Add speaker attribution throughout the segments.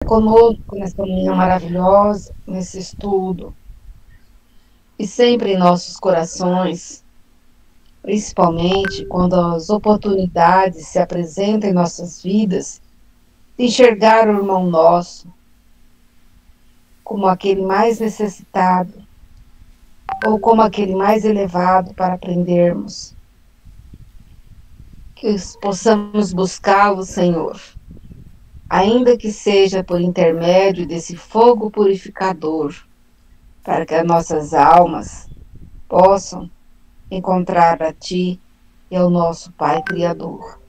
Speaker 1: conosco nessa manhã maravilhosa, nesse estudo, e sempre em nossos corações, principalmente quando as oportunidades se apresentam em nossas vidas, de enxergar o irmão nosso como aquele mais necessitado ou como aquele mais elevado para aprendermos. Que possamos buscá-lo, Senhor, ainda que seja por intermédio desse fogo purificador, para que as nossas almas possam encontrar a Ti e ao nosso Pai Criador.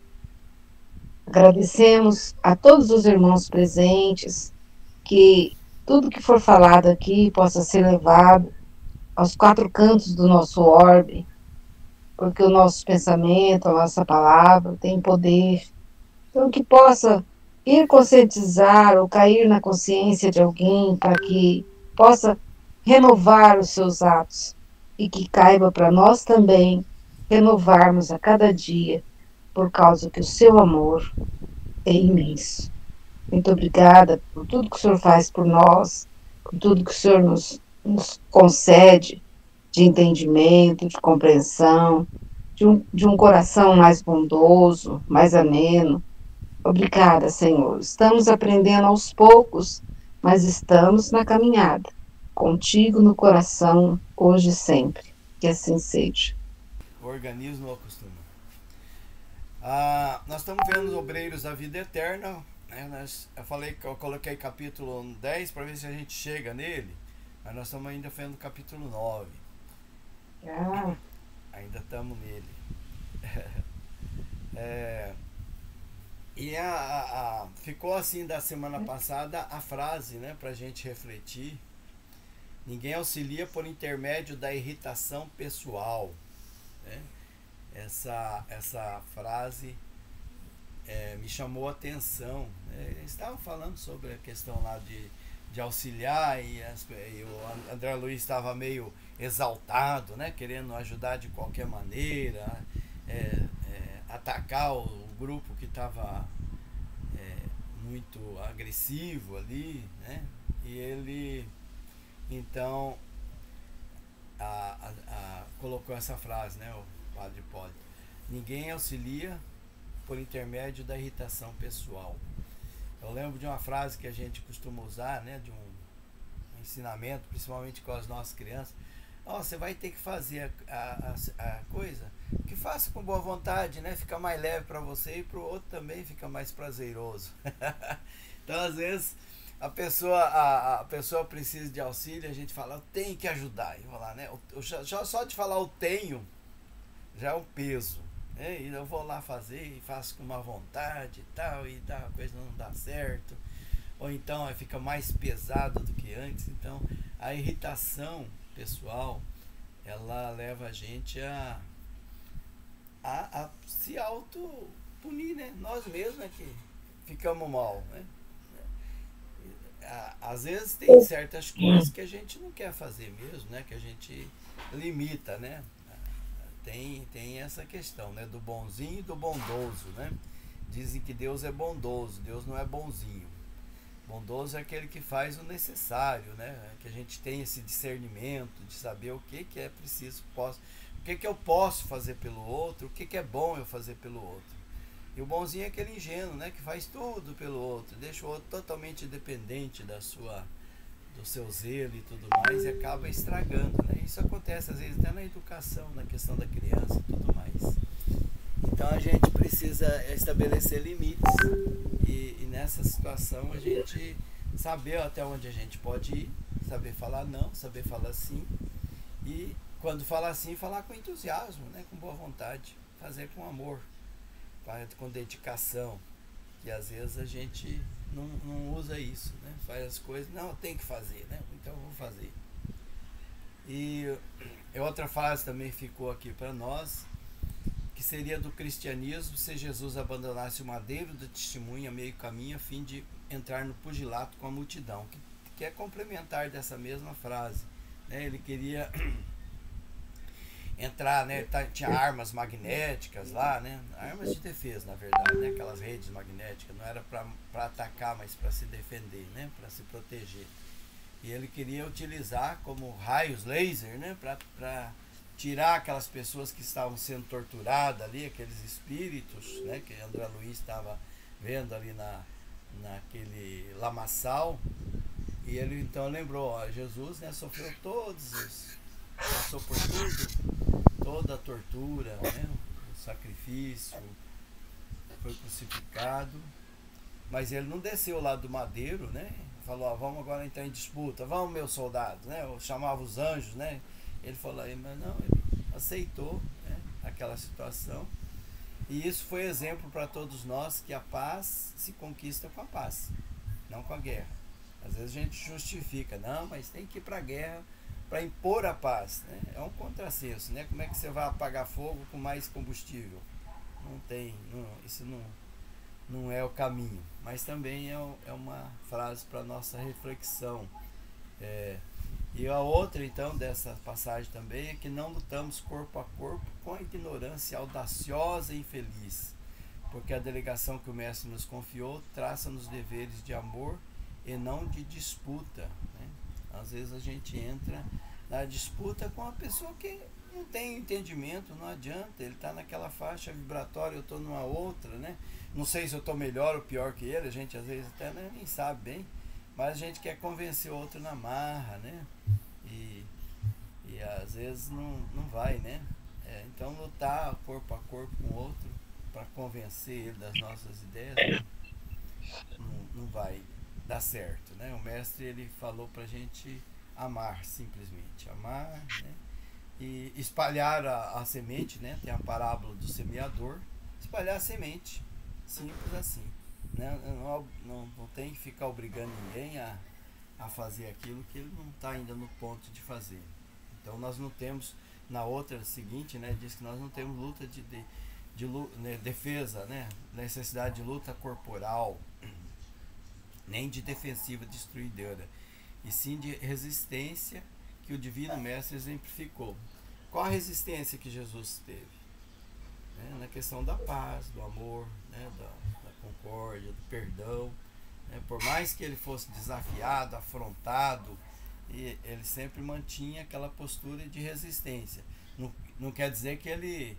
Speaker 1: Agradecemos a todos os irmãos presentes, que tudo que for falado aqui possa ser levado aos quatro cantos do nosso orbe, porque o nosso pensamento, a nossa palavra tem poder. Então, que possa ir conscientizar ou cair na consciência de alguém para que possa renovar os seus atos e que caiba para nós também renovarmos a cada dia, por causa que o seu amor é imenso. Muito obrigada por tudo que o Senhor faz por nós, por tudo que o Senhor nos concede de entendimento, de compreensão, de um coração mais bondoso, mais ameno. Obrigada, Senhor. Estamos aprendendo aos poucos, mas estamos na caminhada. Contigo no coração, hoje e sempre. Que assim seja.
Speaker 2: O organismo acostuma. Nós estamos vendo os obreiros da vida eterna. Né? Eu falei que eu coloquei capítulo 10 para ver se a gente chega nele, mas nós estamos ainda vendo capítulo 9.
Speaker 1: Ah,
Speaker 2: Ainda estamos nele. É, ficou assim da semana passada a frase, né, para a gente refletir. Ninguém auxilia por intermédio da irritação pessoal. Né? Essa frase me chamou a atenção. Eles estavam falando sobre a questão lá de auxiliar e o André Luiz estava meio exaltado, né, querendo ajudar de qualquer maneira, atacar o grupo que estava muito agressivo ali, né? E ele então colocou essa frase, né, o padre Hipólito: ninguém auxilia por intermédio da irritação pessoal. Eu lembro de uma frase que a gente costuma usar, né, de um ensinamento, principalmente com as nossas crianças: você vai ter que fazer a coisa que faça com boa vontade, né? Fica mais leve para você e para o outro também fica mais prazeroso. Então, às vezes, a pessoa precisa de auxílio, a gente fala, eu tenho que ajudar. E vou lá, né? Só de falar eu tenho já é um peso. Né? E eu vou lá fazer e faço com uma vontade e tal, a coisa não dá certo. Ou então fica mais pesado do que antes. Então, a irritação pessoal, ela leva a gente a se auto punir, né? Nós mesmos é que ficamos mal, né? Às vezes tem certas coisas que a gente não quer fazer mesmo, né? Que a gente limita, né? Tem essa questão, né? Do bonzinho e do bondoso, né? Dizem que Deus é bondoso, Deus não é bonzinho. Bondoso é aquele que faz o necessário, né? Que a gente tem esse discernimento de saber o que é preciso, o que eu posso fazer pelo outro, o que é bom eu fazer pelo outro. E o bonzinho é aquele ingênuo, né? Que faz tudo pelo outro, deixa o outro totalmente dependente do seu zelo e tudo mais, e acaba estragando, né? Isso acontece às vezes até na educação, na questão da criança e tudo mais. Então a gente precisa estabelecer limites e nessa situação a gente saber até onde a gente pode ir, saber falar não, saber falar sim, e quando falar sim, falar com entusiasmo, né? Com boa vontade, fazer com amor, com dedicação, que às vezes a gente não usa isso, né? Faz as coisas, não, tem que fazer, né? Então eu vou fazer. E outra frase também ficou aqui para nós, que seria do cristianismo: se Jesus abandonasse o madeiro da testemunha meio caminho a fim de entrar no pugilato com a multidão, que é complementar dessa mesma frase, né? Ele queria entrar, né? Tinha armas magnéticas lá, né? Armas de defesa, na verdade, né? Aquelas redes magnéticas, não era para atacar, mas para se defender, né? Para se proteger. E ele queria utilizar como raios laser, né? Para tirar aquelas pessoas que estavam sendo torturadas ali, aqueles espíritos, né? Que André Luiz estava vendo ali naquele lamaçal. E ele então lembrou, ó, Jesus, né, sofreu passou por tudo, toda a tortura, né, o sacrifício, foi crucificado, mas ele não desceu lá do madeiro, né, falou, ó, vamos agora entrar em disputa, vamos meus soldados, né, eu chamava os anjos, né, ele falou aí, mas não, ele aceitou, né, aquela situação, e isso foi exemplo para todos nós que a paz se conquista com a paz, não com a guerra. Às vezes a gente justifica, não, mas tem que ir para a guerra para impor a paz, né? É um contrassenso, né? Como é que você vai apagar fogo com mais combustível? Não tem, isso não é o caminho. Mas também é uma frase para nossa reflexão. E a outra, então, dessa passagem também é que não lutamos corpo a corpo com a ignorância audaciosa e infeliz, porque a delegação que o Mestre nos confiou traça-nos deveres de amor e não de disputa, né? Às vezes a gente entra na disputa com uma pessoa que não tem entendimento, não adianta, ele está naquela faixa vibratória, eu estou numa outra, né? Não sei se eu estou melhor ou pior que ele, a gente às vezes até nem sabe bem, mas a gente quer convencer o outro na marra, né? E às vezes não vai, né? Então lutar corpo a corpo com o outro para convencer ele das nossas ideias não vai dar certo, né? O mestre ele falou pra gente amar, simplesmente amar, né? E espalhar a semente, né? Tem a parábola do semeador, espalhar a semente, simples assim, né? Não tem que ficar obrigando ninguém a fazer aquilo que ele não está ainda no ponto de fazer. Então nós não temos, na outra seguinte, né? Diz que nós não temos luta né, defesa, né? Necessidade de luta corporal, nem de defensiva destruidora, e sim de resistência que o Divino Mestre exemplificou. Qual a resistência que Jesus teve? Na questão da paz, do amor, né, da concórdia, do perdão. Né, por mais que ele fosse desafiado, afrontado, ele sempre mantinha aquela postura de resistência. Não quer dizer que ele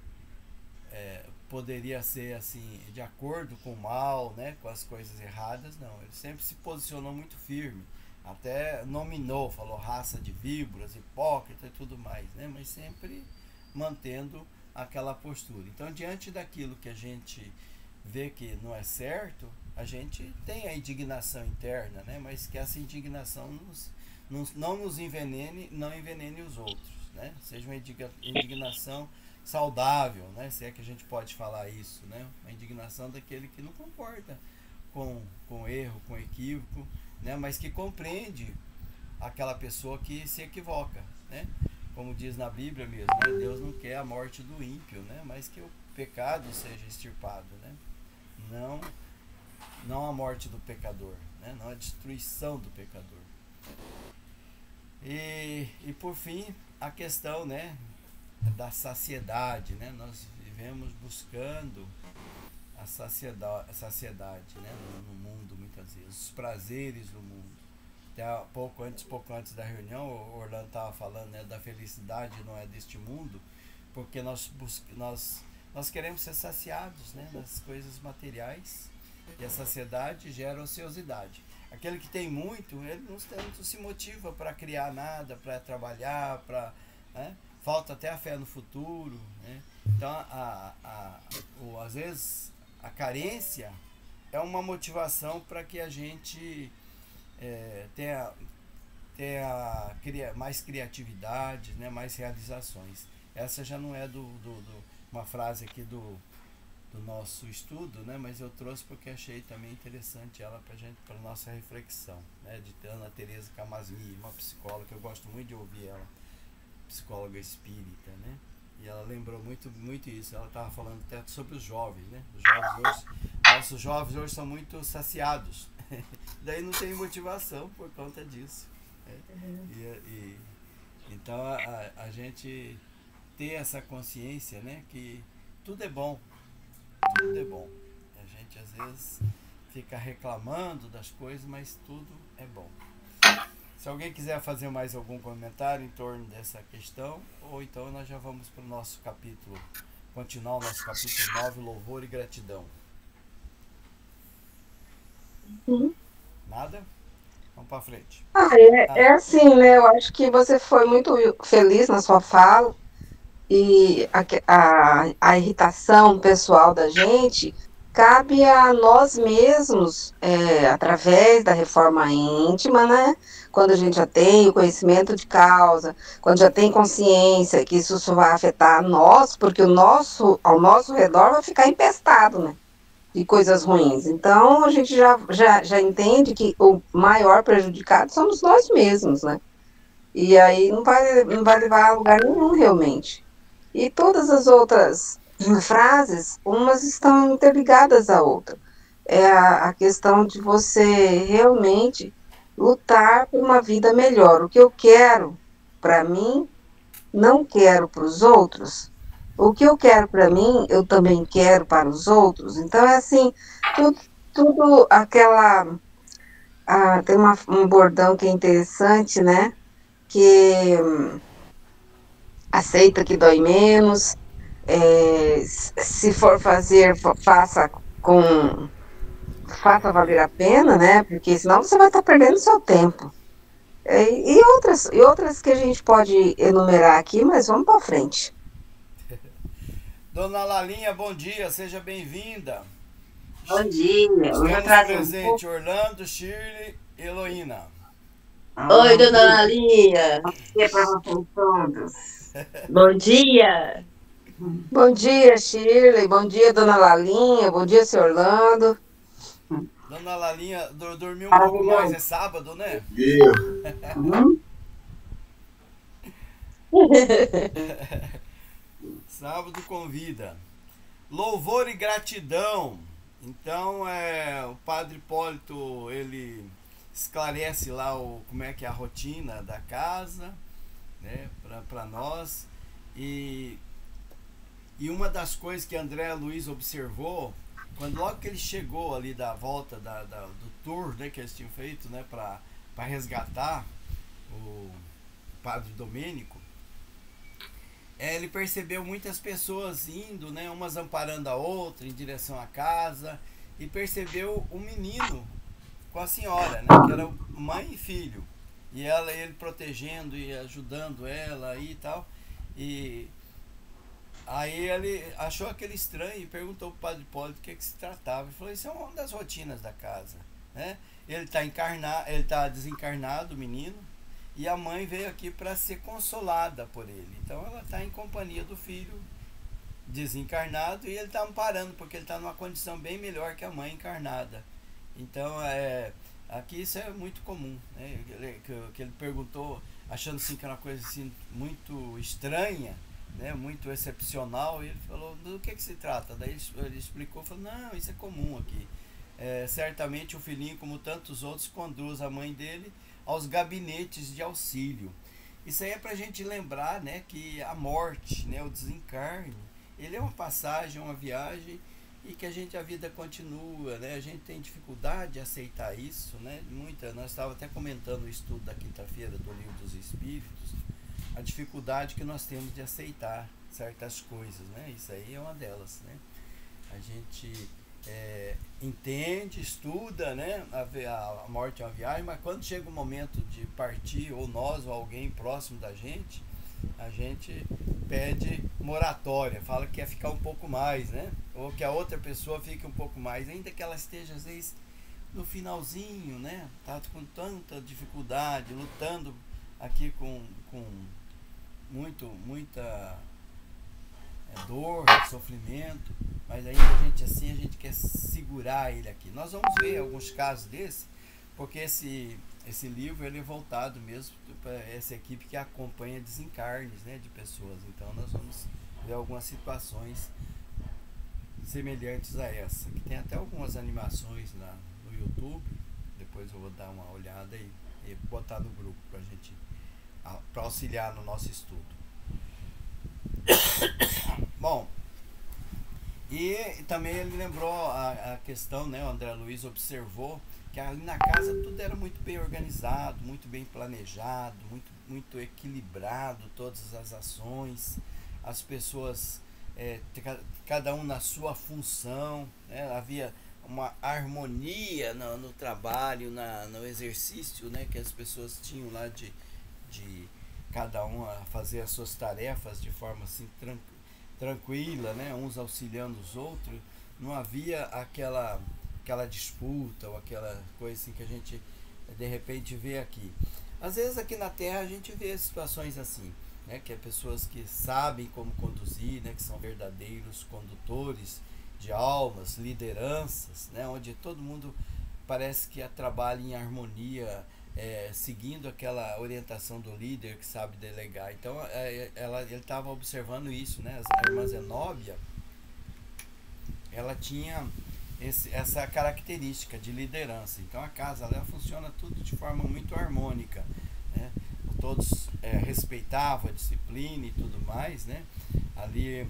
Speaker 2: poderia ser assim de acordo com o mal, né, com as coisas erradas, não. Ele sempre se posicionou muito firme, até nominou, falou raça de víboras, hipócrita e tudo mais, né, mas sempre mantendo aquela postura. Então, diante daquilo que a gente vê que não é certo, a gente tem a indignação interna, né, mas que essa indignação não nos envenene, não envenene os outros, né, seja uma indignação saudável, né? Se é que a gente pode falar isso, né? Uma indignação daquele que não concorda com erro, com equívoco, né? Mas que compreende aquela pessoa que se equivoca, né? Como diz na Bíblia mesmo, né? Deus não quer a morte do ímpio, né? Mas que o pecado seja extirpado, né? Não a morte do pecador, né? Não a destruição do pecador. E por fim, a questão, né, da saciedade, né? Nós vivemos buscando a saciedade, né? No mundo, muitas vezes, os prazeres do mundo. Até pouco antes da reunião, o Orlando estava falando, né, da felicidade não é deste mundo, porque nós queremos ser saciados, né, nas coisas materiais, e a saciedade gera ociosidade. Aquele que tem muito, ele não se motiva para criar nada, para trabalhar, né? Falta até a fé no futuro, né? Então, às vezes, a carência é uma motivação para que a gente tenha mais criatividade, né? Mais realizações. Essa já não é uma frase aqui do nosso estudo, né? Mas eu trouxe porque achei também interessante ela para nossa reflexão, né? De Ana Teresa Camasmi, uma psicóloga que eu gosto muito de ouvir ela, psicóloga espírita, né? E ela lembrou muito isso. Ela estava falando até sobre os jovens, né? Nossos jovens hoje são muito saciados. Daí não tem motivação por conta disso. Né? Então a gente ter essa consciência, né, que tudo é bom, tudo é bom. A gente às vezes fica reclamando das coisas, mas tudo é bom. Se alguém quiser fazer mais algum comentário em torno dessa questão, ou então nós já vamos para o nosso capítulo, continuar o nosso capítulo 9, louvor e gratidão.
Speaker 1: Uhum.
Speaker 2: Nada? Vamos para frente.
Speaker 1: É assim, né? Eu acho que você foi muito feliz na sua fala e a irritação pessoal da gente cabe a nós mesmos, através da reforma íntima, né? Quando a gente já tem o conhecimento de causa, quando já tem consciência que isso só vai afetar nós, porque ao nosso redor vai ficar empestado, né? De coisas ruins. Então, a gente já entende que o maior prejudicado somos nós mesmos, né? E aí não vai levar a lugar nenhum, realmente. E todas as outras frases, umas estão interligadas à outra. É a questão de você realmente lutar por uma vida melhor. O que eu quero para mim, não quero para os outros. O que eu quero para mim, eu também quero para os outros. Então, é assim, tudo, tudo aquela. Tem um bordão que é interessante, né? Que aceita que dói menos. Se for fazer, faça valer a pena, né? Porque senão você vai estar perdendo seu tempo. E outras que a gente pode enumerar aqui, mas vamos para frente.
Speaker 2: Dona Lalinha, bom dia, seja bem-vinda.
Speaker 3: Bom dia. Hoje eu
Speaker 2: Estamos
Speaker 3: trago um pouco.
Speaker 2: presentes Orlando, Shirley e Heloína.
Speaker 3: Oi,
Speaker 1: Bom
Speaker 3: dona
Speaker 1: dia.
Speaker 3: Lalinha.
Speaker 1: Bom dia para vocês todos.
Speaker 3: Bom dia.
Speaker 1: Bom dia, Shirley. Bom dia, dona Lalinha. Bom dia, seu Orlando.
Speaker 2: Dona Lalinha dormiu um pouco mais,
Speaker 1: Maravilhoso.
Speaker 2: é sábado, né?
Speaker 4: Dia.
Speaker 3: Hum?
Speaker 2: Sábado convida. Louvor e gratidão. Então, o Padre Hipólito, ele esclarece lá como é que é a rotina da casa, né, para nós. E uma das coisas que André Luiz observou, logo que ele chegou ali da volta do tour, né, que eles tinham feito, né, para resgatar o Padre Domênico, ele percebeu muitas pessoas indo, né, umas amparando a outra em direção à casa, e percebeu um menino com a senhora, né, que era mãe e filho, e ele protegendo e ajudando ela e tal. E aí ele achou aquele estranho e perguntou para o Padre Hipólito o que se tratava. Ele falou: isso é uma das rotinas da casa, né? Ele está desencarnado, o menino, e a mãe veio aqui para ser consolada por ele. Então ela está em companhia do filho desencarnado e ele está amparando, porque ele está numa condição bem melhor que a mãe encarnada. Então aqui isso é muito comum, né? Que ele perguntou, achando assim que era uma coisa assim muito estranha, né, muito excepcional, e ele falou: do que se trata? Daí ele explicou, falou: não, isso é comum aqui. Certamente o filhinho, como tantos outros, conduz a mãe dele aos gabinetes de auxílio. Isso aí é para a gente lembrar, né, que a morte, né, o desencarne, ele é uma passagem, uma viagem, e que a vida continua, né? A gente tem dificuldade de aceitar isso, né? Nós estávamos até comentando o estudo da quinta-feira do Livro dos Espíritos, a dificuldade que nós temos de aceitar certas coisas, né? Isso aí é uma delas, né? A gente entende, estuda, né? A morte é uma viagem, mas quando chega o momento de partir, ou nós ou alguém próximo da gente, a gente pede moratória, fala que quer ficar um pouco mais, né? Ou que a outra pessoa fique um pouco mais, ainda que ela esteja às vezes no finalzinho, né? Tá com tanta dificuldade, lutando aqui com muita dor, sofrimento, mas ainda a gente quer segurar ele aqui. Nós vamos ver alguns casos desse, porque esse livro ele é voltado mesmo para essa equipe que acompanha desencarnes, né, de pessoas. Então nós vamos ver algumas situações semelhantes a essa, que tem até algumas animações no YouTube. Depois eu vou dar uma olhada e botar no grupo para auxiliar no nosso estudo. Bom, e também ele lembrou a questão, né? O André Luiz observou que ali na casa tudo era muito bem organizado, muito bem planejado, muito equilibrado, todas as ações, as pessoas, cada um na sua função, né? Havia uma harmonia no trabalho, no exercício, né? Que as pessoas tinham lá de cada um a fazer as suas tarefas de forma assim tranquila, né? Uns auxiliando os outros. Não havia aquela disputa ou aquela coisa assim que a gente de repente vê aqui. Às vezes aqui na Terra a gente vê situações assim, né? Que é pessoas que sabem como conduzir, né? Que são verdadeiros condutores de almas, lideranças, né? Onde todo mundo parece que trabalha em harmonia, seguindo aquela orientação do líder que sabe delegar. Então ele estava observando isso, né? A irmã Zenóbia, ela tinha essa característica de liderança. Então a casa ela funciona tudo de forma muito harmônica, né? Todos respeitavam a disciplina e tudo mais, né? Ali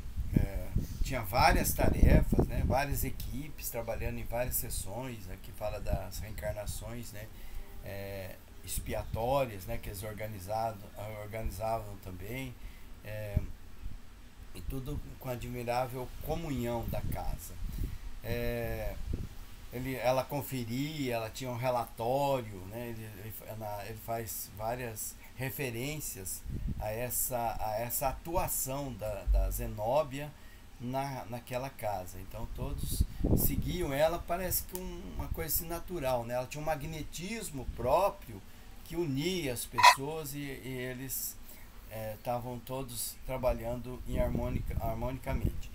Speaker 2: tinha várias tarefas, né? Várias equipes trabalhando em várias sessões. Aqui fala das reencarnações, né? Expiatórias, né? Que eles organizavam também, e tudo com admirável comunhão da casa. Ela conferia, ela tinha um relatório, né? Ele faz várias referências a essa atuação da Zenóbia naquela casa. Então todos seguiam ela, parece que uma coisa assim natural, né? Ela tinha um magnetismo próprio que unia as pessoas, e eles estavam todos trabalhando harmonicamente.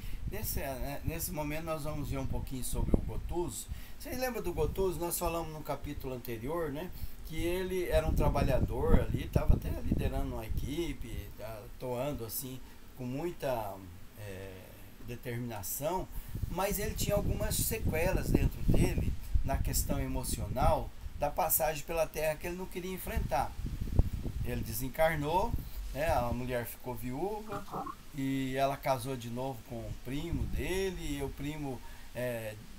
Speaker 2: Nesse momento nós vamos ver um pouquinho sobre o Gotuso. Vocês lembram do Gotuso? Nós falamos no capítulo anterior, né? Que ele era um trabalhador ali, estava até liderando uma equipe, atuando assim com muita determinação, mas ele tinha algumas sequelas dentro dele na questão emocional da passagem pela Terra que ele não queria enfrentar. Ele desencarnou, né? A mulher ficou viúva e ela casou de novo com o primo dele, e o primo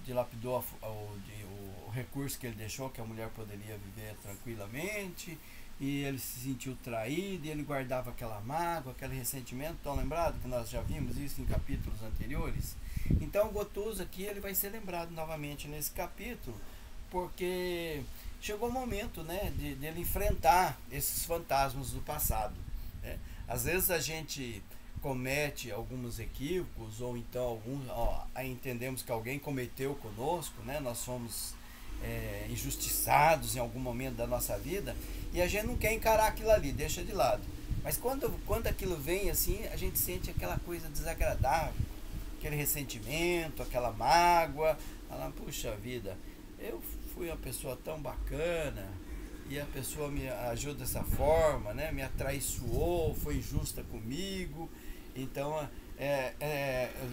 Speaker 2: dilapidou o recurso que ele deixou, que a mulher poderia viver tranquilamente, e ele se sentiu traído, e ele guardava aquela mágoa, aquele ressentimento. Estão lembrados que nós já vimos isso em capítulos anteriores? Então o Gotuso aqui ele vai ser lembrado novamente nesse capítulo, porque chegou o momento, né, de ele enfrentar esses fantasmas do passado, né? Às vezes a gente comete alguns equívocos, ou então entendemos que alguém cometeu conosco, né? Nós fomos injustiçados em algum momento da nossa vida, e a gente não quer encarar aquilo ali, deixa de lado. Mas quando aquilo vem assim, a gente sente aquela coisa desagradável, aquele ressentimento, aquela mágoa, fala, puxa vida, eu fui uma pessoa tão bacana e a pessoa me ajuda dessa forma, né? Me atraiçoou, foi injusta comigo. Então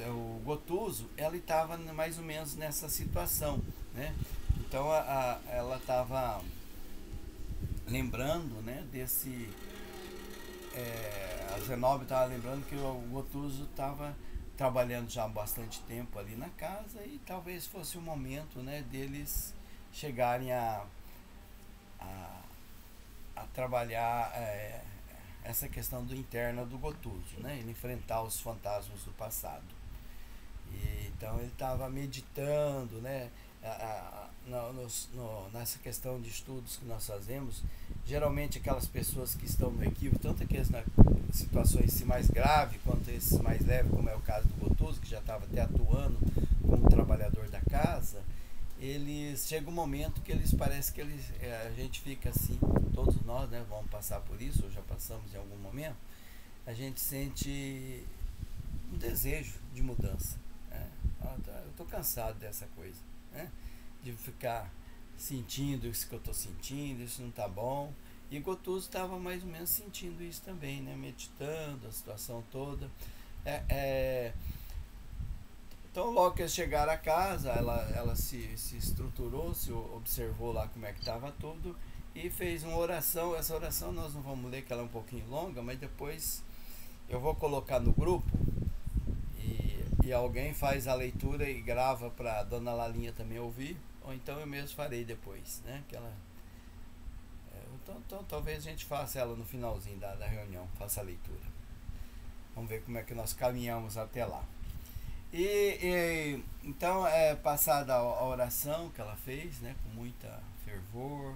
Speaker 2: o Gotuso, ela estava mais ou menos nessa situação, né? Então ela estava lembrando, né, a Zenóbia estava lembrando que o Gotuso estava trabalhando já há bastante tempo ali na casa, e talvez fosse o momento, né, deles chegarem a trabalhar essa questão do interna do Gotuso, né, ele enfrentar os fantasmas do passado. Então ele estava meditando, né, nessa questão de estudos que nós fazemos. Geralmente aquelas pessoas que estão no equívoco, tanto aqueles nas situações mais graves quanto esses mais leves, como é o caso do Gotuso, que já estava até atuando como trabalhador da casa, eles chega um momento que eles parece que a gente fica assim, todos nós, né, vamos passar por isso, ou já passamos em algum momento, a gente sente um desejo de mudança, né? Eu estou cansado dessa coisa, né? De ficar sentindo isso que eu estou sentindo, isso não está bom. E Gotuso estava mais ou menos sentindo isso também, né? Meditando a situação toda. Então logo que eles chegaram a casa, ela se estruturou, se observou lá como é que estava tudo, e fez uma oração. Essa oração nós não vamos ler, que ela é um pouquinho longa, mas depois eu vou colocar no grupo e alguém faz a leitura e grava para dona Lalinha também ouvir, ou então eu mesmo farei depois, né? Que ela, então talvez a gente faça ela no finalzinho da reunião, faça a leitura. Vamos ver como é que nós caminhamos até lá. Então, passada a oração que ela fez, né, com muita fervor,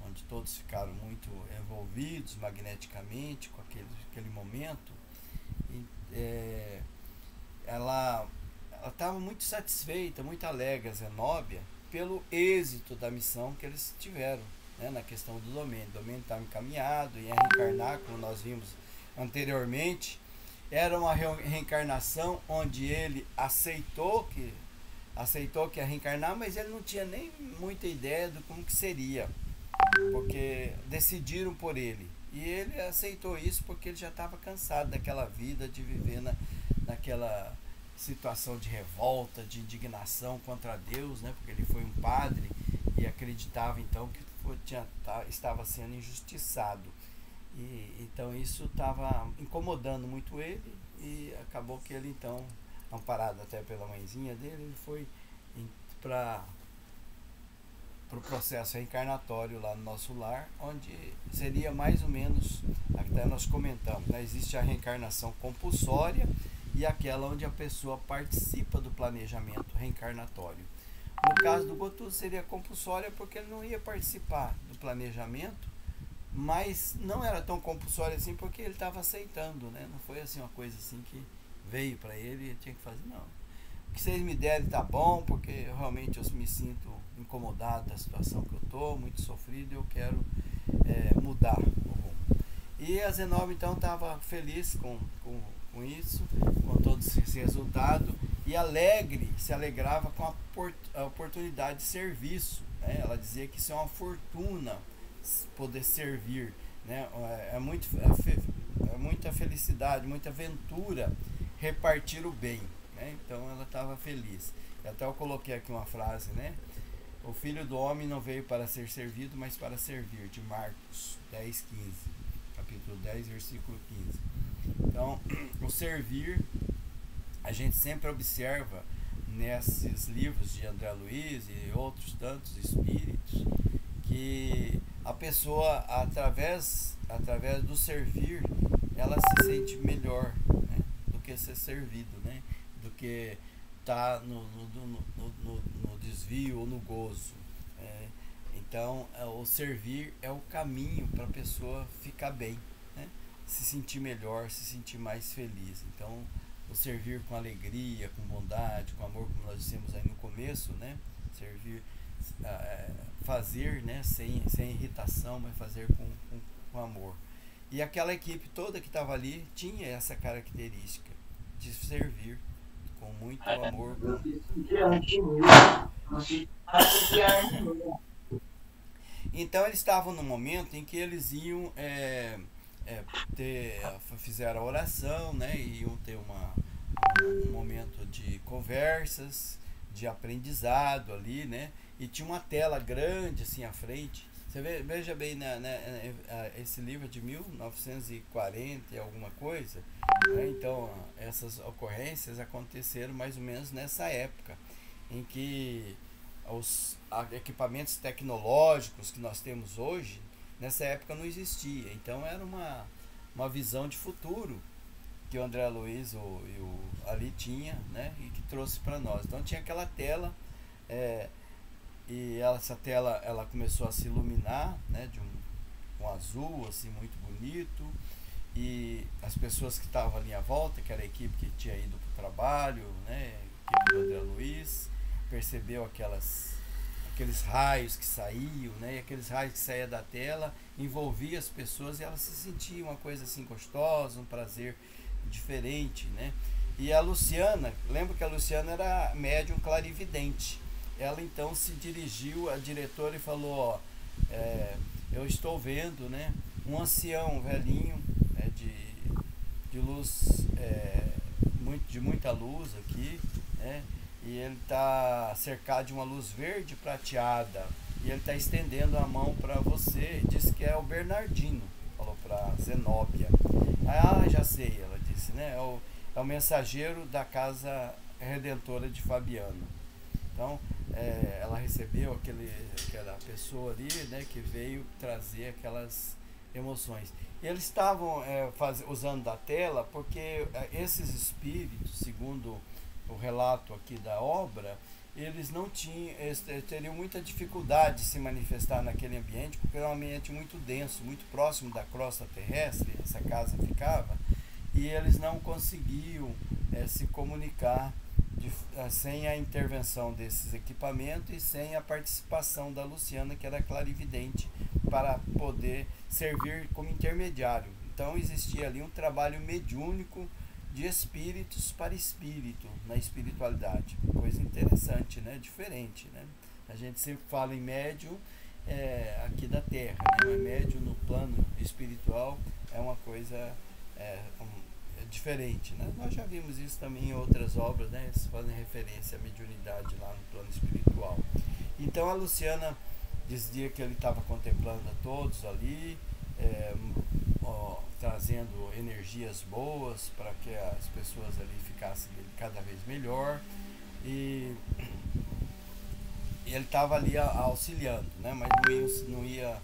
Speaker 2: onde todos ficaram muito envolvidos magneticamente com aquele momento, ela estava muito satisfeita, muito alegre, a Zenóbia, pelo êxito da missão que eles tiveram, né, na questão do domínio. O domínio estava encaminhado, ia reencarnar, como nós vimos anteriormente. Era uma reencarnação onde ele aceitou que ia reencarnar, mas ele não tinha nem muita ideia de como que seria, porque decidiram por ele. E ele aceitou isso porque ele já estava cansado daquela vida, de viver naquela situação de revolta, de indignação contra Deus, né? Porque ele foi um padre e acreditava então que estava sendo injustiçado. Então isso estava incomodando muito ele, e acabou que ele, então, amparado até pela mãezinha dele, ele foi para o processo reencarnatório lá no nosso lar, onde seria mais ou menos, até nós comentamos, né? Existe a reencarnação compulsória e aquela onde a pessoa participa do planejamento reencarnatório. No caso do Gotu seria compulsória porque ele não ia participar do planejamento, mas não era tão compulsório assim porque ele estava aceitando, né? Não foi assim uma coisa assim que veio para ele e ele tinha que fazer, não. O que vocês me derem tá bom, porque realmente eu me sinto incomodado da situação que eu estou, muito sofrido, e eu quero mudar o rumo. E a Zenóbia então estava feliz com isso, com todo esse resultado, e se alegrava com a oportunidade de serviço, né? Ela dizia que isso é uma fortuna, poder servir, né? É muita felicidade, muita aventura repartir o bem, né? Então ela estava feliz. Até eu coloquei aqui uma frase, né? O Filho do Homem não veio para ser servido, mas para servir, de Marcos 10:15, capítulo 10, versículo 15. Então, o servir, a gente sempre observa nesses livros de André Luiz e outros tantos espíritos, que a pessoa, através do servir, ela se sente melhor, né, do que ser servido, né, do que estar no desvio ou no gozo. Então, o servir é o caminho para a pessoa ficar bem, né, se sentir melhor, se sentir mais feliz. Então, o servir com alegria, com bondade, com amor, como nós dissemos aí no começo, né, servir, fazer, né, sem irritação, mas fazer com amor. E aquela equipe toda que estava ali tinha essa característica de servir com muito amor. Então eles estavam no momento em que eles iam fizeram a oração, né, e iam ter um momento de conversas, de aprendizado ali, né? E tinha uma tela grande assim à frente. Você veja bem, esse livro é de 1940 e alguma coisa, né? Então essas ocorrências aconteceram mais ou menos nessa época, em que os equipamentos tecnológicos que nós temos hoje, nessa época não existia. Então era uma visão de futuro que o André Luiz ali tinha, né, e que trouxe para nós. Então tinha aquela tela, e essa tela ela começou a se iluminar, né, de um azul assim muito bonito, e as pessoas que estavam ali à volta, que era a equipe que tinha ido para o trabalho, né, a equipe do André Luiz, percebeu aqueles raios que saíam, né, e aqueles raios que saíam da tela envolvia as pessoas, e elas se sentiam uma coisa assim gostosa, um prazer diferente, né? E a Luciana, lembra que a Luciana era médium clarividente. Ela então se dirigiu à diretora e falou: ó, eu estou vendo, né, um ancião, um velhinho, né, de luz, de muita luz aqui, né, e ele está cercado de uma luz verde prateada, e ele está estendendo a mão para você, e disse que é o Bernardino, falou para Zenóbia. Já sei, ela aparece, né? É o mensageiro da Casa Redentora de Fabiano. Então, ela recebeu aquela pessoa ali, né, que veio trazer aquelas emoções. E eles estavam usando da tela porque esses espíritos, segundo o relato aqui da obra, eles não tinham, eles teriam muita dificuldade de se manifestar naquele ambiente, porque era um ambiente muito denso, muito próximo da crosta terrestre, essa casa ficava, e eles não conseguiam se comunicar sem a intervenção desses equipamentos e sem a participação da Luciana, que era clarividente, para poder servir como intermediário. Então existia ali um trabalho mediúnico de espíritos para espírito, na espiritualidade. Coisa interessante, né? Diferente, né? A gente sempre fala em médium aqui da Terra, né? Mas médium no plano espiritual é uma coisa diferente, né? Nós já vimos isso também em outras obras, né? Eles fazem referência à mediunidade lá no plano espiritual. Então a Luciana dizia que ele estava contemplando a todos ali, trazendo energias boas para que as pessoas ali ficassem cada vez melhor, e ele estava ali auxiliando, né? Mas não ia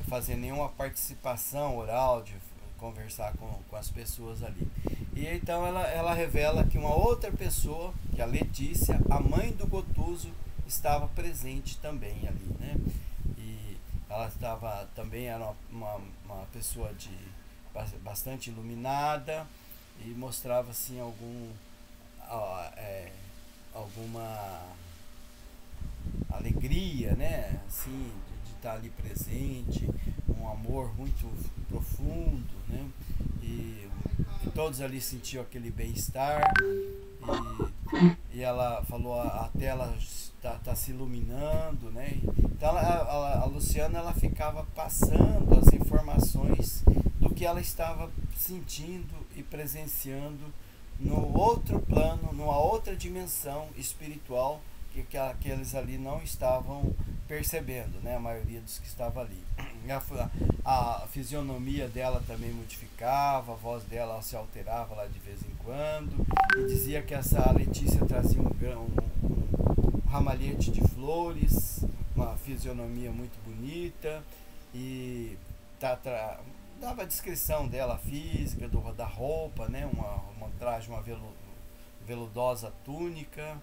Speaker 2: fazer nenhuma participação oral, de conversar com as pessoas ali. E então ela revela que uma outra pessoa, que a Letícia, a mãe do Gotuso, estava presente também ali, né? E ela estava também, era uma pessoa bastante iluminada, e mostrava assim alguma alegria, né? Assim, de estar ali presente, um amor muito profundo, né? E todos ali sentiam aquele bem-estar, e ela falou, a tela está se iluminando, né? Então a Luciana, ela ficava passando as informações do que ela estava sentindo e presenciando no outro plano, numa outra dimensão espiritual que eles ali não estavam percebendo, né? A maioria dos que estava ali. A fisionomia dela também modificava, a voz dela se alterava lá de vez em quando, e dizia que essa Letícia trazia um ramalhete de flores, uma fisionomia muito bonita, e dava a descrição dela física, da roupa, né? Uma traje, uma veludosa túnica,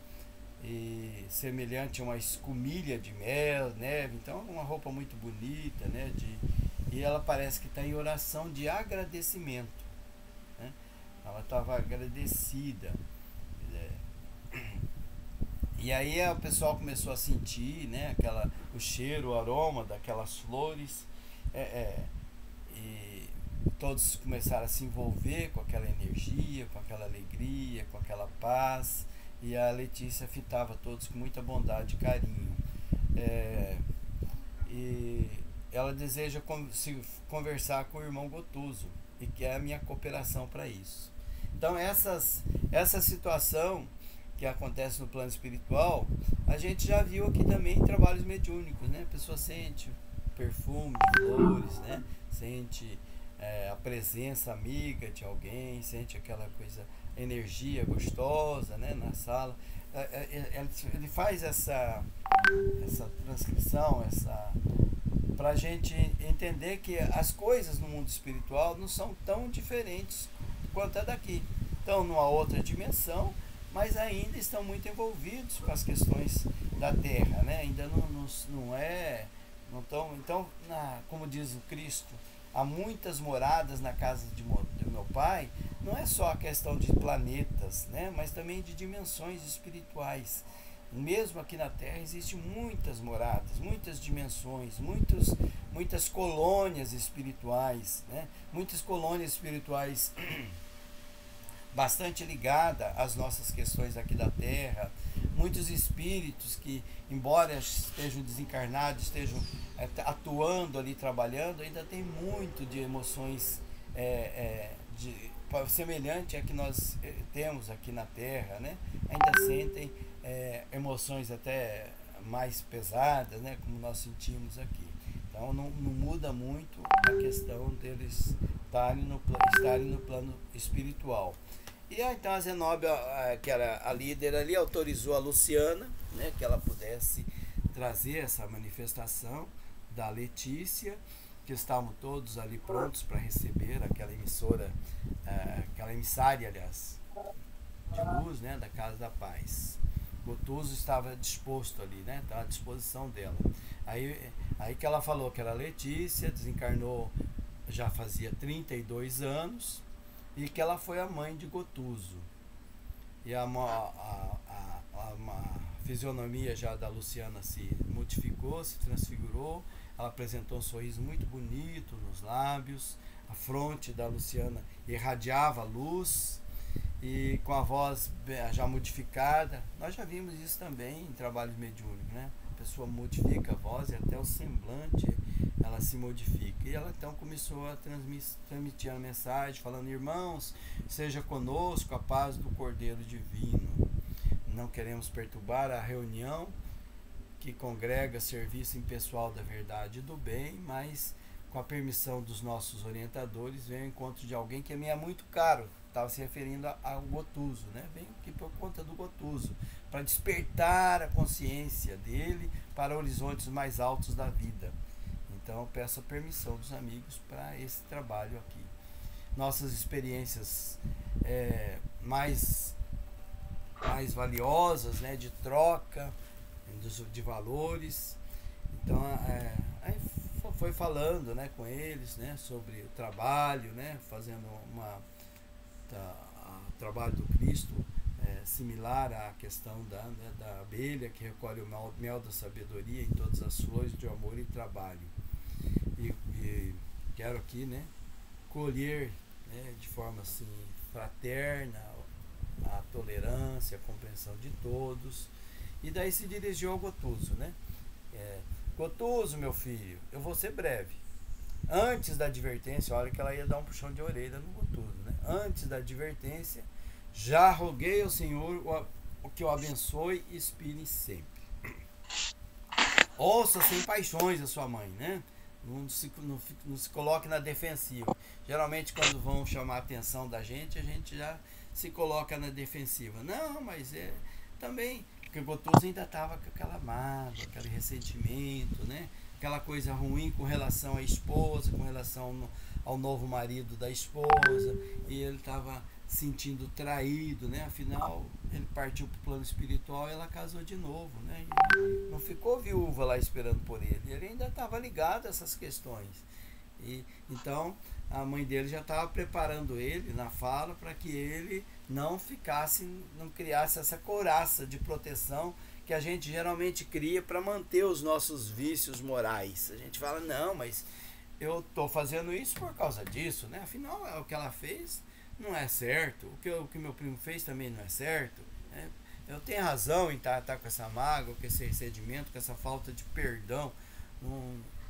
Speaker 2: e semelhante a uma escumilha de neve. Então uma roupa muito bonita, né? E ela parece que está em oração de agradecimento, né? Ela estava agradecida, e aí o pessoal começou a sentir, né? O cheiro, o aroma daquelas flores, e todos começaram a se envolver com aquela energia, com aquela alegria, com aquela paz. E a Letícia fitava todos com muita bondade e carinho. E ela deseja conversar com o irmão Gotuso, e quer a minha cooperação para isso. Então essa situação que acontece no plano espiritual, a gente já viu aqui também em trabalhos mediúnicos, né? A pessoa sente perfume de flores, né? Sente a presença amiga de alguém, sente aquela coisa, energia gostosa, né, na sala. Ele faz essa transcrição, para a gente entender que as coisas no mundo espiritual não são tão diferentes quanto a daqui. Estão numa outra dimensão, mas ainda estão muito envolvidos com as questões da Terra, né? Ainda não estão. Então, como diz o Cristo, há muitas moradas na casa do meu Pai. Não é só a questão de planetas, né? Mas também de dimensões espirituais. Mesmo aqui na Terra existem muitas moradas, muitas dimensões, muitas colônias espirituais, né? Muitas colônias espirituais bastante ligadas às nossas questões aqui da Terra. Muitos espíritos que, embora estejam desencarnados, estejam atuando ali, trabalhando, ainda tem muito de emoções semelhante a que nós temos aqui na Terra, né? Ainda sentem emoções até mais pesadas, né? Como nós sentimos aqui. Então não muda muito a questão deles estarem no plano espiritual. E então a Zenóbia, que era a líder ali, autorizou a Luciana, né, que ela pudesse trazer essa manifestação da Letícia, que estavam todos ali prontos para receber aquela emissora, aquela emissária, aliás, de luz, né, da Casa da Paz. Gotuso estava disposto ali, né, estava à disposição dela. Aí que ela falou que era Letícia, desencarnou já fazia 32 anos, e que ela foi a mãe de Gotuso. E a fisionomia já da Luciana se modificou, se transfigurou, ela apresentou um sorriso muito bonito nos lábios, a fronte da Luciana irradiava luz, e com a voz já modificada. Nós já vimos isso também em trabalhos mediúnicos, né? A pessoa modifica a voz e até o semblante ela se modifica. E ela então começou a transmitir a mensagem, falando: irmãos, seja conosco a paz do Cordeiro Divino. Não queremos perturbar a reunião que congrega serviço impessoal da verdade e do bem, mas com a permissão dos nossos orientadores, vem ao encontro de alguém que me é muito caro. Estava se referindo ao Gotuso, né? Vem aqui por conta do Gotuso, para despertar a consciência dele para horizontes mais altos da vida. Então eu peço a permissão dos amigos para esse trabalho aqui. Nossas experiências mais valiosas, né, de troca de valores. Então aí foi falando, né, com eles, né, sobre o trabalho, né, fazendo trabalho do Cristo, similar à questão da abelha que recolhe o mel da sabedoria em todas as flores de amor e trabalho. E quero aqui, né, colher, né, de forma assim fraterna a tolerância, a compreensão de todos. E daí se dirigiu ao Gotuso, né? Gotuso, meu filho, eu vou ser breve. Antes da advertência, olha que ela ia dar um puxão de orelha no Gotuso, né? Antes da advertência, já roguei ao Senhor o que o abençoe e inspire sempre. Ouça sem paixões a sua mãe, né? Não se coloque na defensiva. Geralmente quando vão chamar a atenção da gente, a gente já se coloca na defensiva. Não, mas também, porque o Gotuso ainda estava com aquela mágoa, aquele ressentimento, né? Aquela coisa ruim com relação à esposa, com relação ao novo marido da esposa, e ele estava sentindo traído, né? Afinal, ele partiu para o plano espiritual e ela casou de novo, né? E não ficou viúva lá esperando por ele. Ele ainda estava ligado a essas questões. E então a mãe dele já estava preparando ele na fala para que ele não criasse essa couraça de proteção que a gente geralmente cria para manter os nossos vícios morais. A gente fala: não, mas eu estou fazendo isso por causa disso, né? Afinal, o que ela fez não é certo, o que meu primo fez também não é certo, né? Eu tenho razão em estar com essa mágoa, com esse ressentimento, com essa falta de perdão.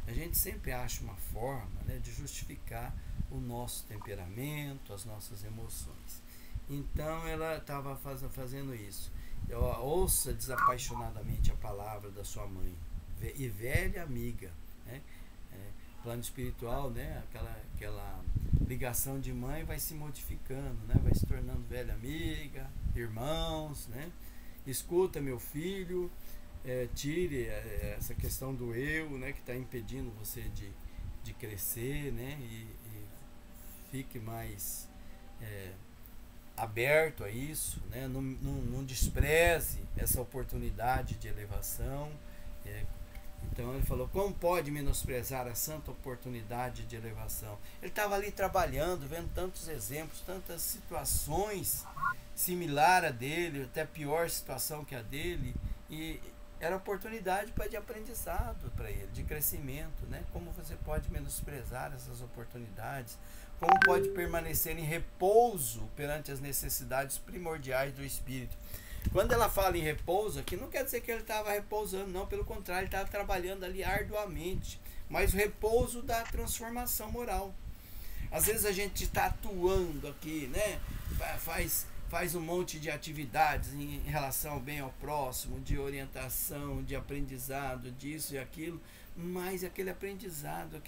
Speaker 2: A gente sempre acha uma forma, né, de justificar o nosso temperamento, as nossas emoções. Então ela estava fazendo isso. Ouça desapaixonadamente a palavra da sua mãe e velha amiga, né? Plano espiritual, né? Aquela ligação de mãe vai se modificando, né? Vai se tornando velha amiga, irmãos, né? Escuta, meu filho, tire essa questão do eu, né? Que está impedindo você de crescer, né? E fique mais aberto a isso, né? Não despreze essa oportunidade de elevação. Então ele falou: como pode menosprezar a santa oportunidade de elevação? Ele estava ali trabalhando, vendo tantos exemplos, tantas situações similares a dele, até pior situação que a dele, e era oportunidade de aprendizado para ele, de crescimento, né? Como você pode menosprezar essas oportunidades? Como pode permanecer em repouso perante as necessidades primordiais do espírito? Quando ela fala em repouso aqui, não quer dizer que ele estava repousando, não, pelo contrário, ele estava trabalhando ali arduamente, mas o repouso da transformação moral. Às vezes a gente está atuando aqui, né? Faz um monte de atividades em relação ao bem ao próximo, de orientação, de aprendizado, disso e aquilo, mas aquele aprendizado,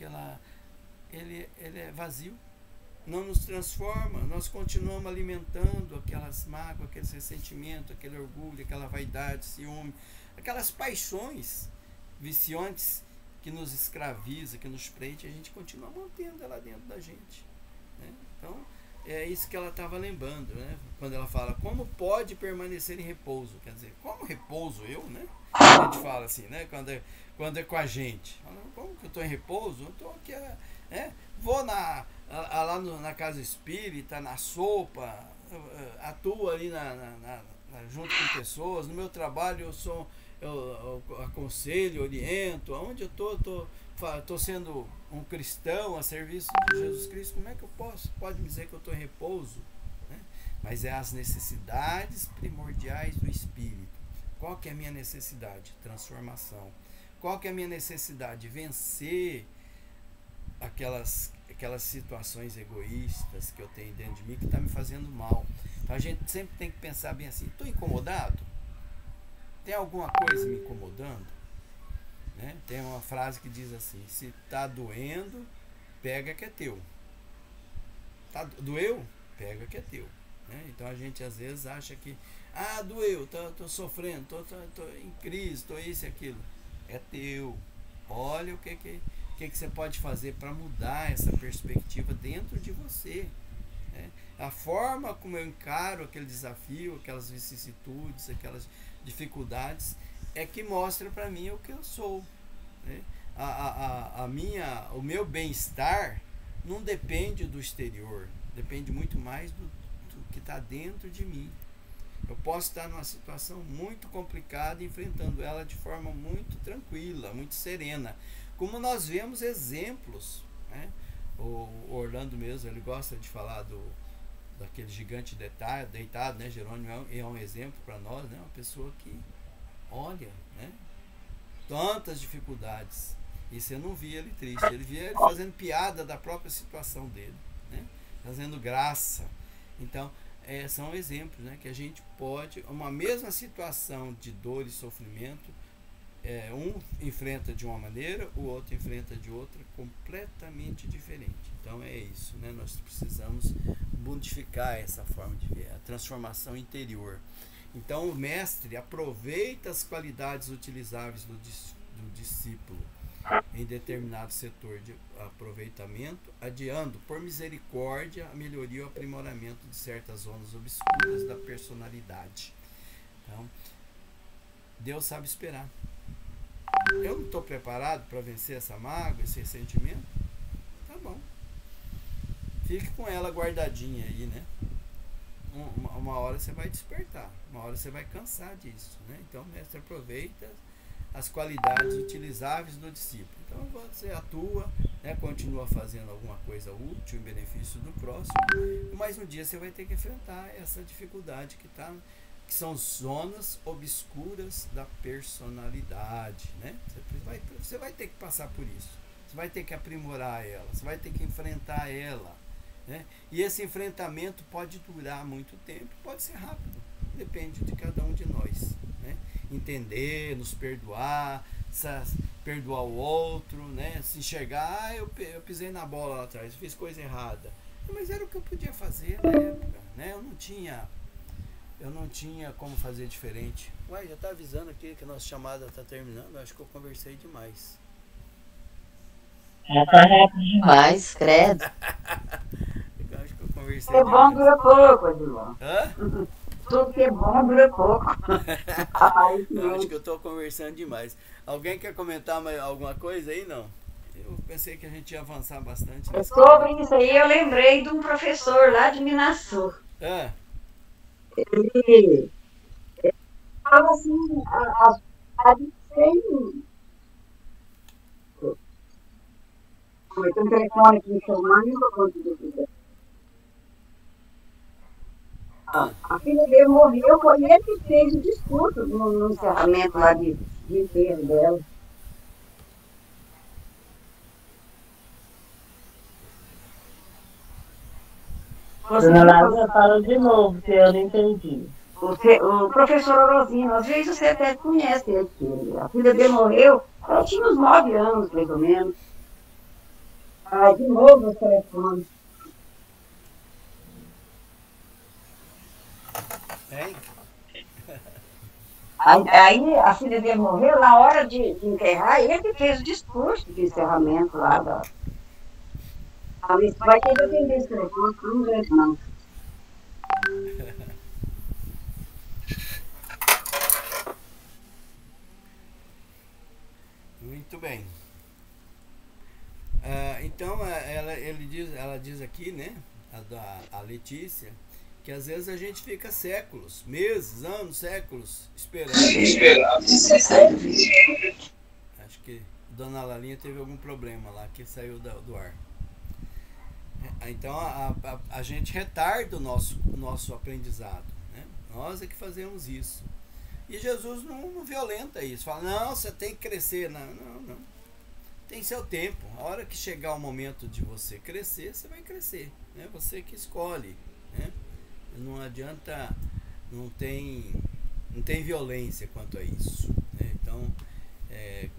Speaker 2: ele é vazio. não nos transforma, nós continuamos alimentando aquelas mágoas, aqueles ressentimentos, aquele orgulho, aquela vaidade, ciúme, aquelas paixões viciantes que nos escraviza, que nos prende, a gente continua mantendo ela dentro da gente, né? Então, é isso que ela estava lembrando, né? Quando ela fala, como pode permanecer em repouso? Quer dizer, como repouso eu, né? A gente fala assim, né? Quando é com a gente. Como que eu estou em repouso? Eu estou aqui, né? Vou lá na casa espírita, na sopa, atuo ali junto com pessoas. No meu trabalho eu aconselho, oriento. Onde eu estou sendo um cristão a serviço de Jesus Cristo. Como é que eu pode dizer que eu estou em repouso, né? Mas é as necessidades primordiais do espírito. Qual que é a minha necessidade? Transformação. Qual que é a minha necessidade? Vencer aquelas situações egoístas que eu tenho dentro de mim que estão me fazendo mal. Então a gente sempre tem que pensar bem assim, estou incomodado? Tem alguma coisa me incomodando? Né? Tem uma frase que diz assim, se está doendo, pega que é teu. Doeu? Pega que é teu. Né? Então a gente às vezes acha que, doeu, tô sofrendo, tô em crise, tô isso e aquilo. É teu. Olha o que você pode fazer para mudar essa perspectiva dentro de você, né? A forma como eu encaro aquele desafio, aquelas vicissitudes, aquelas dificuldades, é que mostra para mim o que eu sou, né? O meu bem-estar não depende do exterior, depende muito mais do que está dentro de mim. Eu posso estar numa situação muito complicada, enfrentando ela de forma muito tranquila, muito serena, como nós vemos exemplos, né? O Orlando mesmo, ele gosta de falar daquele gigante deitado, né? Jerônimo é um exemplo para nós, né? Uma pessoa que olha, né? Tantas dificuldades, e você não via ele triste, ele via ele fazendo piada da própria situação dele, né? Fazendo graça. Então, são exemplos, né? Que a gente pode, uma mesma situação de dor e sofrimento, um enfrenta de uma maneira, o outro enfrenta de outra, completamente diferente. Então é isso, né? Nós precisamos modificar essa forma de ver, a transformação interior. Então o mestre aproveita as qualidades utilizáveis do discípulo em determinado setor de aproveitamento, adiando por misericórdia a melhoria ou aprimoramento de certas zonas obscuras da personalidade. Então, Deus sabe esperar. Eu não estou preparado para vencer essa mágoa, esse ressentimento? Tá bom. Fique com ela guardadinha aí, né? Uma hora você vai despertar, uma hora você vai cansar disso, né? Então o mestre aproveita as qualidades utilizáveis do discípulo. Então você atua, né? Continua fazendo alguma coisa útil em benefício do próximo, mas um dia você vai ter que enfrentar essa dificuldade que são zonas obscuras da personalidade, né? Você vai ter que passar por isso, você vai ter que aprimorar ela, você vai ter que enfrentar ela, né? E esse enfrentamento pode durar muito tempo, pode ser rápido, depende de cada um de nós, né? Entender, nos perdoar, perdoar o outro, né? Se enxergar, eu pisei na bola lá atrás, fiz coisa errada, mas era o que eu podia fazer na época, né? Eu não tinha como fazer diferente. Ué, já está avisando aqui que a nossa chamada está terminando. Acho que eu conversei demais.
Speaker 3: Já tá rápido demais, credo.
Speaker 2: Eu acho que eu conversei
Speaker 3: Tudo que é bom
Speaker 2: demais.
Speaker 3: dura pouco, Adilon.
Speaker 2: Hã?
Speaker 3: Tudo que é bom dura pouco. Ai,
Speaker 2: Eu acho que eu estou conversando demais. Alguém quer comentar mais alguma coisa aí? Não? Eu pensei que a gente ia avançar bastante.
Speaker 3: sobre isso aí, eu lembrei de um professor lá de Minassur. Ele fala assim, a gente tem... Foi um telefone aqui me chamando e não consegui dizer. A filha dele morreu, foi ele que fez o discurso no encerramento lá de enterro dela.
Speaker 4: Dona Laura, fala de novo, que eu não entendi.
Speaker 3: O professor Orozino, às vezes você até conhece ele. A filha dele morreu, ela tinha uns 9 anos, mais ou menos. De novo o telefone.
Speaker 2: Hein?
Speaker 3: Aí a filha dele morreu, na hora de enterrar, ele que fez o discurso de encerramento lá da. Isso vai ter que atender esse telefone, não aguento não.
Speaker 2: Muito bem. Então, ela diz aqui, né, a Letícia, que às vezes a gente fica séculos, meses, anos, séculos, esperando. Acho que Dona Lalinha teve algum problema lá, que saiu do ar. Então, a gente retarda o nosso aprendizado, né? Nós é que fazemos isso. E Jesus não violenta isso. Fala, não, você tem que crescer. Não. Tem seu tempo. A hora que chegar o momento de você crescer, você vai crescer. É você que escolhe. Né? Não adianta, não tem violência quanto a isso. Né? Então, ele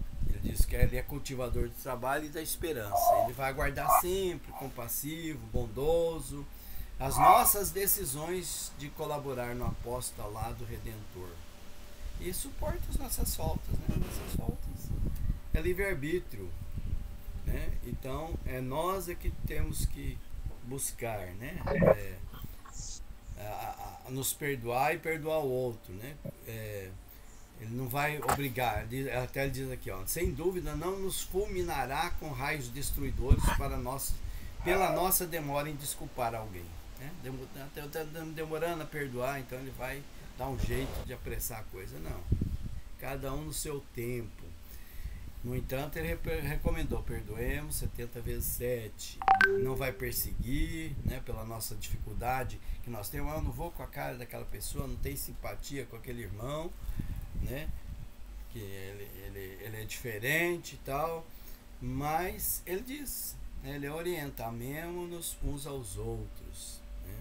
Speaker 2: diz que ele é cultivador do trabalho e da esperança. Ele vai aguardar sempre, compassivo, bondoso, as nossas decisões de colaborar no apostolado redentor. E suporta as nossas faltas, né? Nossas faltas é livre-arbítrio, né? Então é nós que temos que buscar, né? Nos perdoar e perdoar o outro, né? Ele não vai obrigar, até ele diz aqui, ó, sem dúvida não nos fulminará com raios destruidores pela nossa demora em desculpar alguém, né? Demorando a perdoar, então ele vai dar um jeito de apressar a coisa. Não, cada um no seu tempo. No entanto, ele recomendou, perdoemos 70 vezes 7, não vai perseguir, né, pela nossa dificuldade que nós temos. Eu não vou com a cara daquela pessoa, não tem simpatia com aquele irmão, né, que ele é diferente e tal, mas ele diz, né, ele orienta, amemo-nos uns aos outros, né,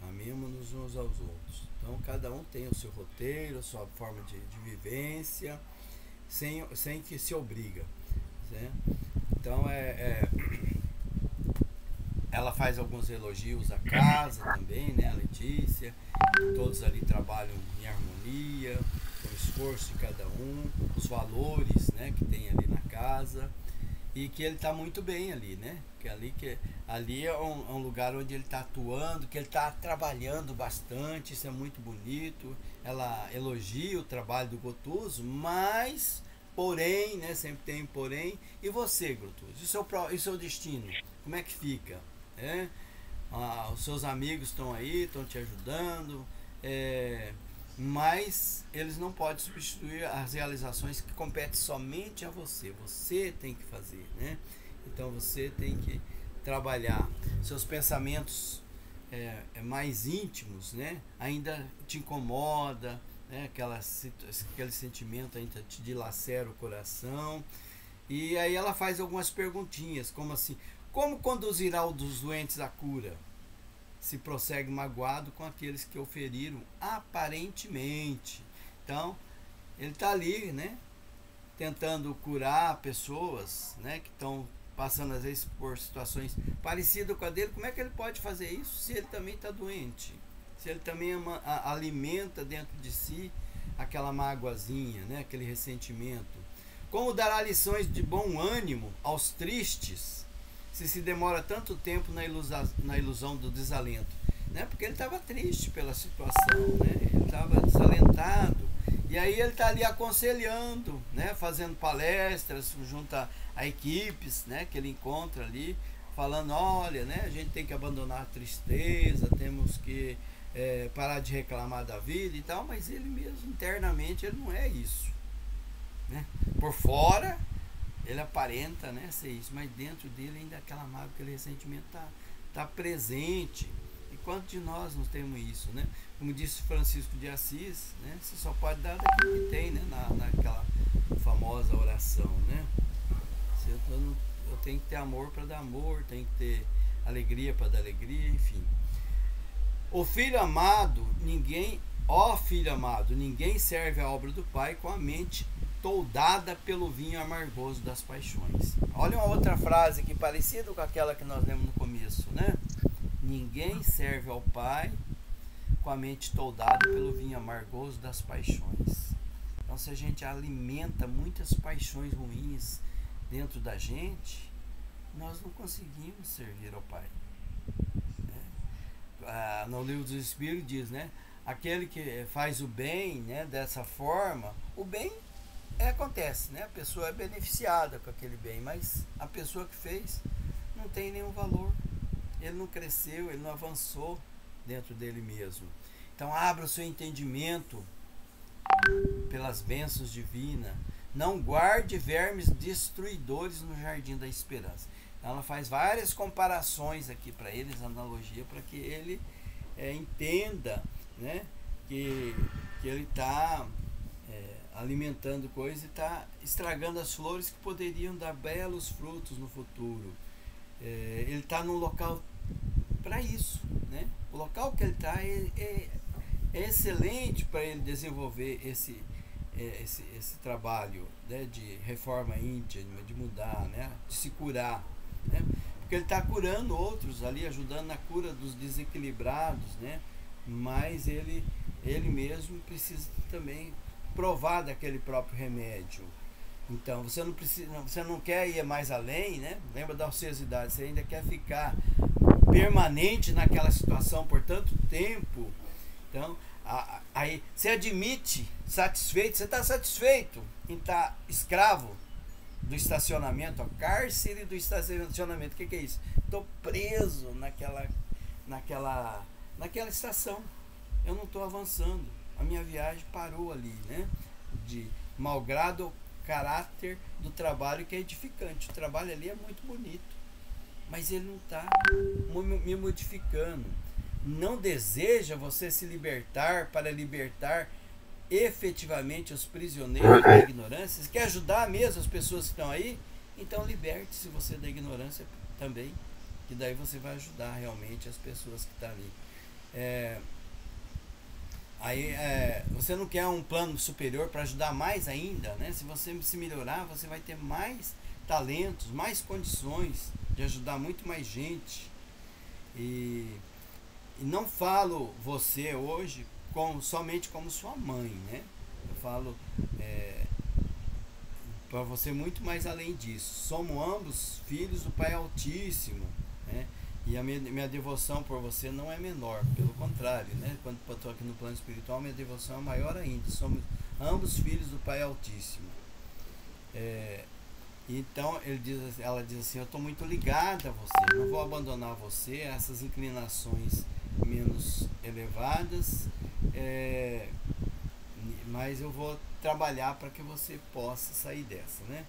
Speaker 2: amemo-nos uns aos outros. Então cada um tem o seu roteiro, a sua forma de vivência, sem que se obriga, né? Então ela faz alguns elogios à casa também, né, a Letícia, todos ali trabalham em harmonia, com o esforço de cada um, os valores, né, que tem ali na casa, e que ele está muito bem ali, né? Que ali é um lugar onde ele está atuando, que ele está trabalhando bastante, isso é muito bonito. Ela elogia o trabalho do Gotuso, mas, porém, né? Sempre tem porém. E você, Gotuso? E o seu destino? Como é que fica? Os seus amigos estão aí, estão te ajudando, mas eles não podem substituir as realizações que competem somente a você. Você tem que fazer, né? Então você tem que trabalhar. Seus pensamentos mais íntimos, né, ainda te incomoda, né, aquele sentimento ainda te dilacera o coração. E aí ela faz algumas perguntinhas, como assim: como conduzirá o dos doentes à cura, se prossegue magoado com aqueles que o feriram aparentemente? Então, ele está ali, né, tentando curar pessoas, né, que estão passando às vezes por situações parecidas com a dele. Como é que ele pode fazer isso se ele também está doente? Se ele também alimenta dentro de si aquela mágoazinha, né, aquele ressentimento? Como dará lições de bom ânimo aos tristes, se demora tanto tempo na ilusão do desalento, né? Porque ele estava triste pela situação, né? Ele estava desalentado, e aí ele está ali aconselhando, né? Fazendo palestras junto a equipes, né? Que ele encontra ali, falando: olha, né? A gente tem que abandonar a tristeza, temos que parar de reclamar da vida e tal. Mas ele mesmo internamente ele não é isso, né? Por fora ele aparenta, né, ser isso, mas dentro dele ainda aquela mágoa, aquele ressentimento tá presente. E quantos de nós não temos isso, né? Como disse Francisco de Assis, né, você só pode dar daquilo que tem, né, naquela famosa oração, né? Eu tenho que ter amor para dar amor, tenho que ter alegria para dar alegria, enfim. Ó filho amado, ninguém serve a obra do Pai com a mente toldada pelo vinho amargoso das paixões. Olha uma outra frase aqui, parecida com aquela que nós lemos no começo, né? Ninguém serve ao Pai com a mente toldada pelo vinho amargoso das paixões. Então, se a gente alimenta muitas paixões ruins dentro da gente, nós não conseguimos servir ao Pai. No livro dos Espíritos diz, né? Aquele que faz o bem, né, dessa forma, o bem acontece, né? A pessoa é beneficiada com aquele bem, mas a pessoa que fez não tem nenhum valor. Ele não cresceu, ele não avançou dentro dele mesmo. Então, abra o seu entendimento pelas bênçãos divinas. Não guarde vermes destruidores no jardim da esperança. Ela faz várias comparações aqui para eles, analogia, para que ele entenda, né, que ele está alimentando coisas e está estragando as flores que poderiam dar belos frutos no futuro. Ele está num local para isso, né? O local que ele está é excelente para ele desenvolver esse trabalho, né, de reforma íntima, de mudar, né, de se curar, né? Porque ele está curando outros ali, ajudando na cura dos desequilibrados, né? Mas ele mesmo precisa também provar daquele próprio remédio. Então, você não quer ir mais além, né? Lembra da ociosidade, você ainda quer ficar permanente naquela situação por tanto tempo. Então, aí você admite satisfeito, você está satisfeito em estar escravo do estacionamento, o cárcere do estacionamento. O que é isso? Estou preso naquela estação. Eu não estou avançando. A minha viagem parou ali, né? De malgrado ao caráter do trabalho, que é edificante. O trabalho ali é muito bonito, mas ele não está me modificando. Não deseja você se libertar para libertar efetivamente os prisioneiros da ignorância? Você quer ajudar mesmo as pessoas que estão aí? Então liberte-se você da ignorância também, que daí você vai ajudar realmente as pessoas que estão ali. Você não quer um plano superior para ajudar mais ainda, né? Se você se melhorar, você vai ter mais talentos, mais condições de ajudar muito mais gente. E não falo você hoje somente como sua mãe, né? Eu falo para você muito mais além disso. Somos ambos filhos do Pai Altíssimo, né? E a minha devoção por você não é menor, pelo contrário, né? Quando eu estou aqui no plano espiritual, minha devoção é maior ainda. Somos ambos filhos do Pai Altíssimo. Então ela diz assim: eu estou muito ligada a você, não vou abandonar você, essas inclinações menos elevadas, mas eu vou trabalhar para que você possa sair dessa, né?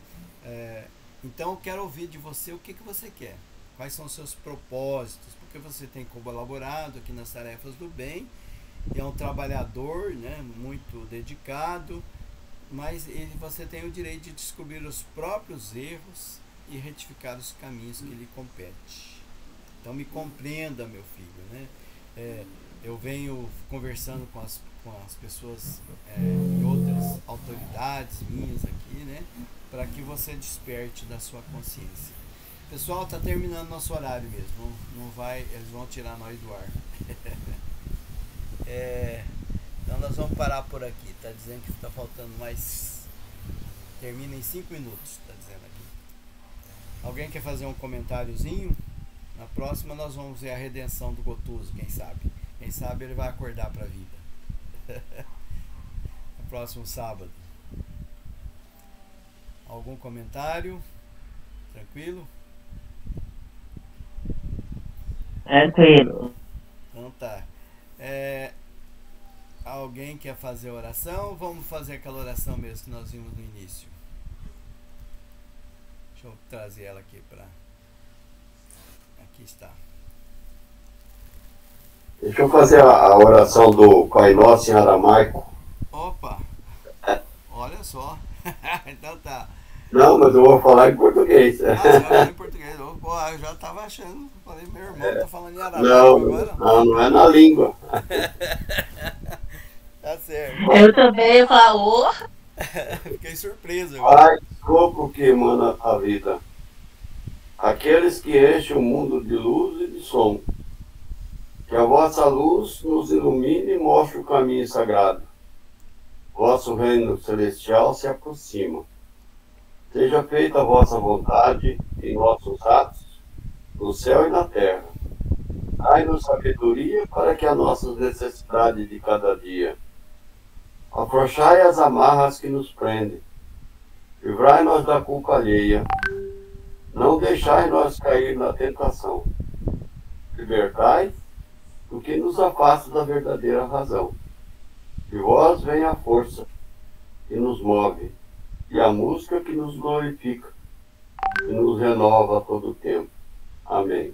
Speaker 2: Então eu quero ouvir de você o que você quer. Quais são os seus propósitos? Porque você tem colaborado aqui nas tarefas do bem, é um trabalhador, né, muito dedicado, mas você tem o direito de descobrir os próprios erros e retificar os caminhos que lhe compete. Então me compreenda, meu filho, né? Eu venho conversando com as pessoas e outras autoridades minhas aqui, né, para que você desperte da sua consciência. Pessoal, tá terminando nosso horário mesmo. Não vai, eles vão tirar nós do ar. Então nós vamos parar por aqui. Tá dizendo que tá faltando mais. Termina em 5 minutos, tá dizendo aqui. Alguém quer fazer um comentáriozinho? Na próxima nós vamos ver a redenção do Gotuso, quem sabe. Quem sabe ele vai acordar para a vida. No próximo sábado. Algum comentário? Tranquilo?
Speaker 4: Tranquilo.
Speaker 2: Então tá. Alguém quer fazer oração? Vamos fazer aquela oração mesmo que nós vimos no início. Deixa eu trazer ela aqui para... Aqui está.
Speaker 5: Deixa eu fazer a oração do Pai Nosso em aramaico.
Speaker 2: Opa! Olha só. Então tá.
Speaker 5: Não, mas eu vou falar em português.
Speaker 2: Você vai falar em português. Eu já estava achando. Falei, meu irmão tá falando em aramaico agora.
Speaker 5: Não é na língua.
Speaker 2: Tá certo.
Speaker 1: Eu também falo.
Speaker 2: Fiquei surpreso agora.
Speaker 5: Pai, corpo que emana a vida. Aqueles que enchem o mundo de luz e de som, que a vossa luz nos ilumine e mostre o caminho sagrado. Vosso reino celestial se aproxima. Seja feita a vossa vontade em nossos atos, no céu e na terra. Dai-nos sabedoria para que as nossas necessidades de cada dia. Afrouxai as amarras que nos prendem. Livrai-nos da culpa alheia. Não deixai nós cair na tentação. Libertai do que nos afasta da verdadeira razão. De vós vem a força que nos move e a música que nos glorifica e nos renova a todo tempo. Amém.